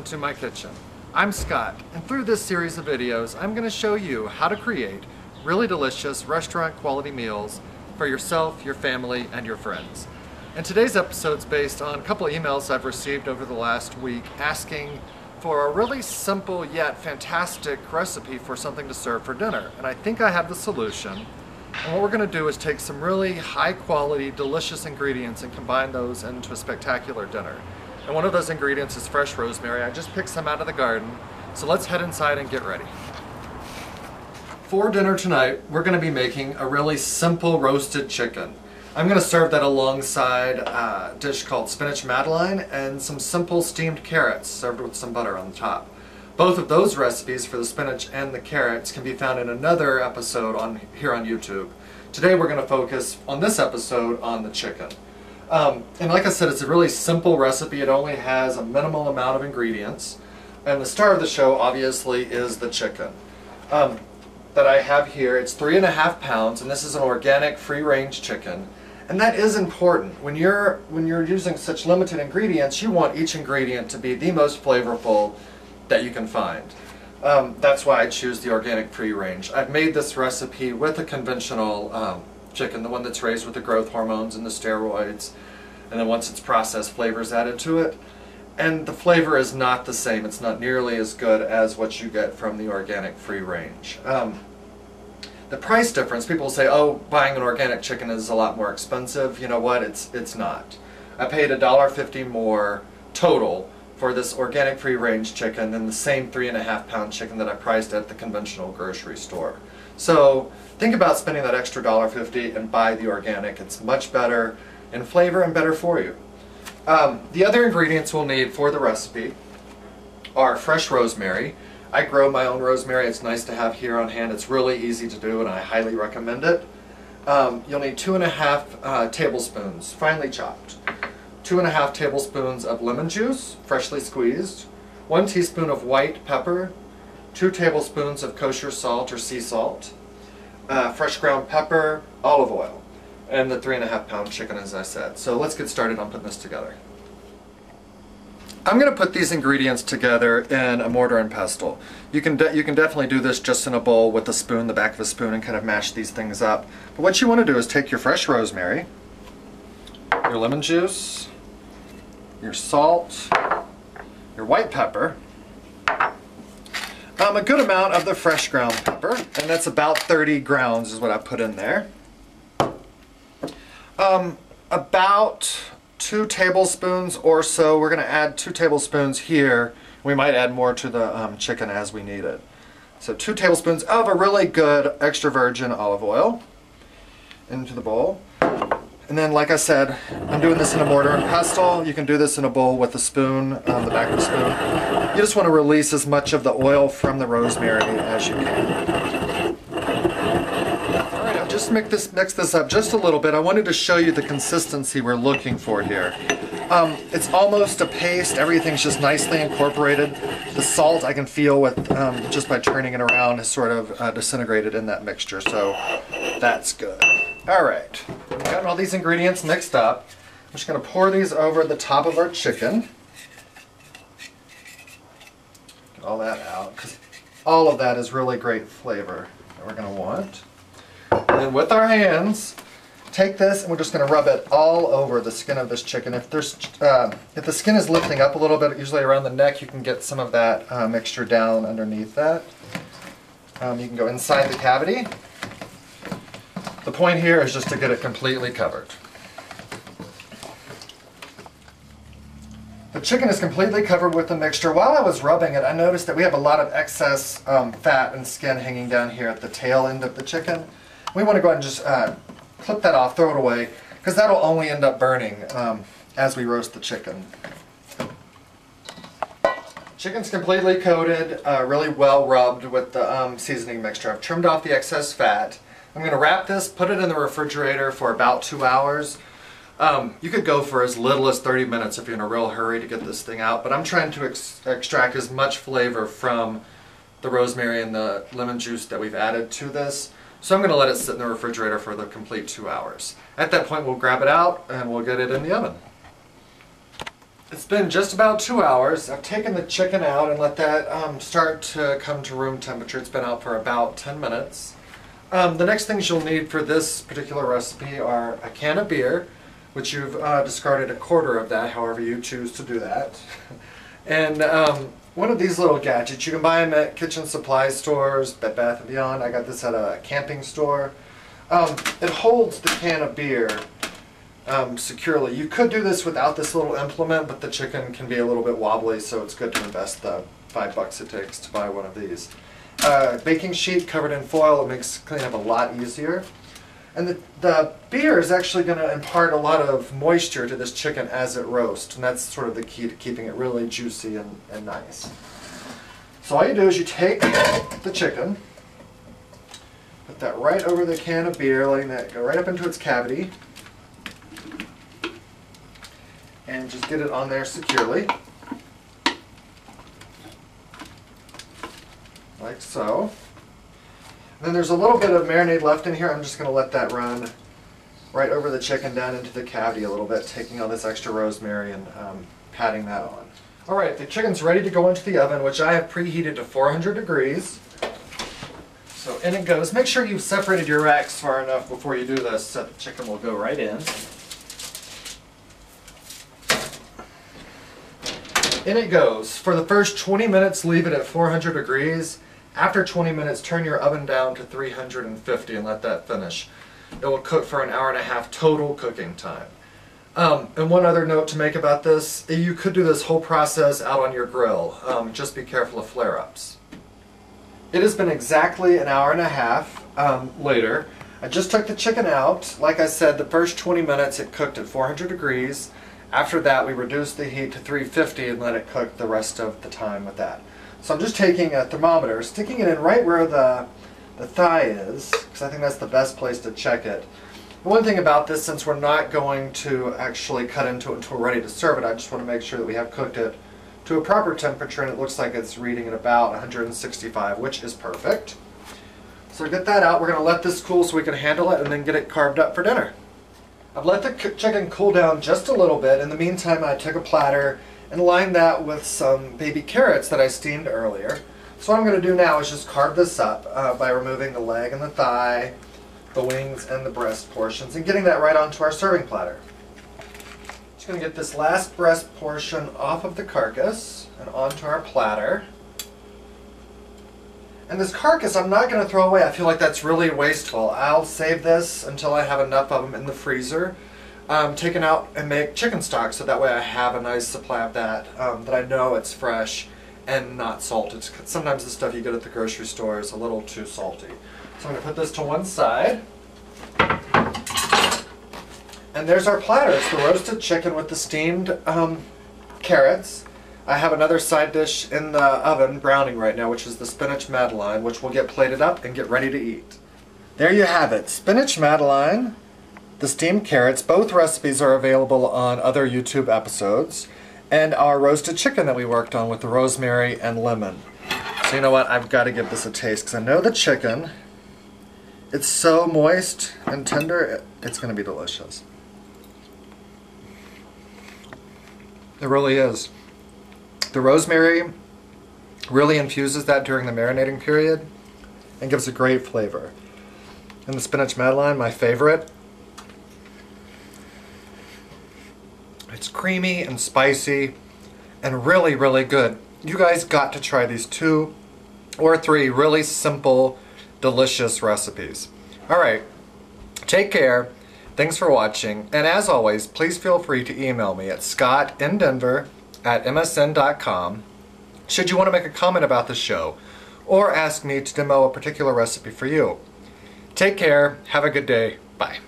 to my kitchen. I'm Scott, and through this series of videos, I'm going to show you how to create really delicious restaurant quality meals for yourself, your family, and your friends. And today's episode is based on a couple of emails I've received over the last week asking for a really simple yet fantastic recipe for something to serve for dinner. And I think I have the solution. And what we're going to do is take some really high quality, delicious ingredients and combine those into a spectacular dinner. And one of those ingredients is fresh rosemary. I just picked some out of the garden. So let's head inside and get ready. For dinner tonight, we're going to be making a really simple roasted chicken. I'm going to serve that alongside a dish called spinach madeleine and some simple steamed carrots served with some butter on the top. Both of those recipes for the spinach and the carrots can be found in another episode here on YouTube. Today we're going to focus on this episode on the chicken. And like I said, it's a really simple recipe. It only has a minimal amount of ingredients. And the star of the show obviously is the chicken. That I have here, it's 3.5 pounds, and this is an organic free-range chicken. And that is important. When you're using such limited ingredients, you want each ingredient to be the most flavorful that you can find. That's why I choose the organic free-range. I've made this recipe with a conventional chicken, the one that's raised with the growth hormones and the steroids, and then once it's processed, flavors added to it. And the flavor is not the same. It's not nearly as good as what you get from the organic free-range. The price difference, people say, oh, buying an organic chicken is a lot more expensive. You know what? It's not. I paid $1.50 more total for this organic free-range chicken than the same 3.5 pound chicken that I priced at the conventional grocery store. So think about spending that extra $1.50 and buy the organic. It's much better in flavor and better for you. The other ingredients we'll need for the recipe are fresh rosemary. I grow my own rosemary. It's nice to have here on hand. It's really easy to do and I highly recommend it. You'll need 2.5 tablespoons, finely chopped. 2.5 tablespoons of lemon juice, freshly squeezed. 1 teaspoon of white pepper. 2 tablespoons of kosher salt or sea salt. Fresh ground pepper, olive oil. And the 3.5 pound chicken, as I said. So let's get started on putting this together. I'm going to put these ingredients together in a mortar and pestle. You can definitely do this just in a bowl with a spoon, the back of a spoon, and kind of mash these things up. But what you want to do is take your fresh rosemary, your lemon juice, your salt, your white pepper, a good amount of the fresh ground pepper, and that's about 30 grounds is what I put in there. About 2 tablespoons or so. We're going to add 2 tablespoons here. We might add more to the chicken as we need it. So 2 tablespoons of a really good extra virgin olive oil into the bowl. And then, like I said, I'm doing this in a mortar and pestle. You can do this in a bowl with a spoon, the back of a spoon. You just want to release as much of the oil from the rosemary as you can. Alright, I'll just mix this up just a little bit. I wanted to show you the consistency we're looking for here. It's almost a paste. Everything's just nicely incorporated. The salt I can feel with just by turning it around is sort of disintegrated in that mixture, so that's good. Alright, we've got all these ingredients mixed up. I'm just going to pour these over the top of our chicken. Get all that out, because all of that is really great flavor that we're going to want. And then with our hands, take this and we're just going to rub it all over the skin of this chicken. If the skin is lifting up a little bit, usually around the neck, you can get some of that mixture down underneath that. You can go inside the cavity. The point here is just to get it completely covered. The chicken is completely covered with the mixture. While I was rubbing it, I noticed that we have a lot of excess fat and skin hanging down here at the tail end of the chicken. We want to go ahead and just clip that off, throw it away, because that'll only end up burning as we roast the chicken. Chicken's completely coated, really well rubbed with the seasoning mixture. I've trimmed off the excess fat. I'm going to wrap this, put it in the refrigerator for about 2 hours. You could go for as little as 30 minutes if you're in a real hurry to get this thing out, but I'm trying to extract as much flavor from the rosemary and the lemon juice that we've added to this. So I'm going to let it sit in the refrigerator for the complete 2 hours. At that point we'll grab it out and we'll get it in the oven. It's been just about 2 hours. I've taken the chicken out and let that start to come to room temperature. It's been out for about 10 minutes. The next things you'll need for this particular recipe are a can of beer, which you've discarded a quarter of that, however you choose to do that. And one of these little gadgets. You can buy them at kitchen supply stores, Bed Bath & Beyond. I got this at a camping store. It holds the can of beer securely. You could do this without this little implement, but the chicken can be a little bit wobbly, so it's good to invest the $5 it takes to buy one of these. Baking sheet covered in foil, it makes cleanup a lot easier. And the beer is actually going to impart a lot of moisture to this chicken as it roasts, and that's sort of the key to keeping it really juicy and nice. So all you do is you take the chicken, put that right over the can of beer, letting that go right up into its cavity, and just get it on there securely, like so. And then there's a little bit of marinade left in here. I'm just going to let that run right over the chicken down into the cavity a little bit, taking all this extra rosemary and patting that on. Alright, the chicken's ready to go into the oven, which I have preheated to 400 degrees. So in it goes. Make sure you've separated your racks far enough before you do this so the chicken will go right in. In it goes. For the first 20 minutes, leave it at 400 degrees. After 20 minutes, turn your oven down to 350 and let that finish. It will cook for an hour and a half total cooking time. And one other note to make about this, you could do this whole process out on your grill. Just be careful of flare-ups. It has been exactly an hour and a half later. I just took the chicken out. Like I said, the first 20 minutes it cooked at 400 degrees. After that, we reduced the heat to 350 and let it cook the rest of the time with that. So I'm just taking a thermometer, sticking it in right where the thigh is, because I think that's the best place to check it. The one thing about this, since we're not going to actually cut into it until we're ready to serve it, I just want to make sure that we have cooked it to a proper temperature, and it looks like it's reading at about 165, which is perfect. So get that out. We're going to let this cool so we can handle it and then get it carved up for dinner. I've let the chicken cool down just a little bit. In the meantime, I took a platter and lined that with some baby carrots that I steamed earlier. So what I'm going to do now is just carve this up by removing the leg and the thigh, the wings and the breast portions, and getting that right onto our serving platter. Just going to get this last breast portion off of the carcass and onto our platter. And this carcass I'm not going to throw away. I feel like that's really wasteful. I'll save this until I have enough of them in the freezer, taken out and make chicken stock, so that way I have a nice supply of that, that I know it's fresh and not salted. Sometimes the stuff you get at the grocery store is a little too salty. So I'm going to put this to one side. And there's our platter. It's the roasted chicken with the steamed carrots. I have another side dish in the oven browning right now, which is the spinach madeleine, which will get plated up and get ready to eat. There you have it. Spinach madeleine, the steamed carrots. Both recipes are available on other YouTube episodes. And our roasted chicken that we worked on with the rosemary and lemon. So you know what? I've got to give this a taste, because I know the chicken, it's so moist and tender, it's going to be delicious. It really is. The rosemary really infuses that during the marinating period and gives a great flavor. And the spinach madeleine, my favorite. It's creamy and spicy and really, really good. You guys got to try these 2 or 3 really simple, delicious recipes. Alright, take care. Thanks for watching. And as always, please feel free to email me at scottindenver@msn.com should you want to make a comment about the show or ask me to demo a particular recipe for you. Take care. Have a good day. Bye.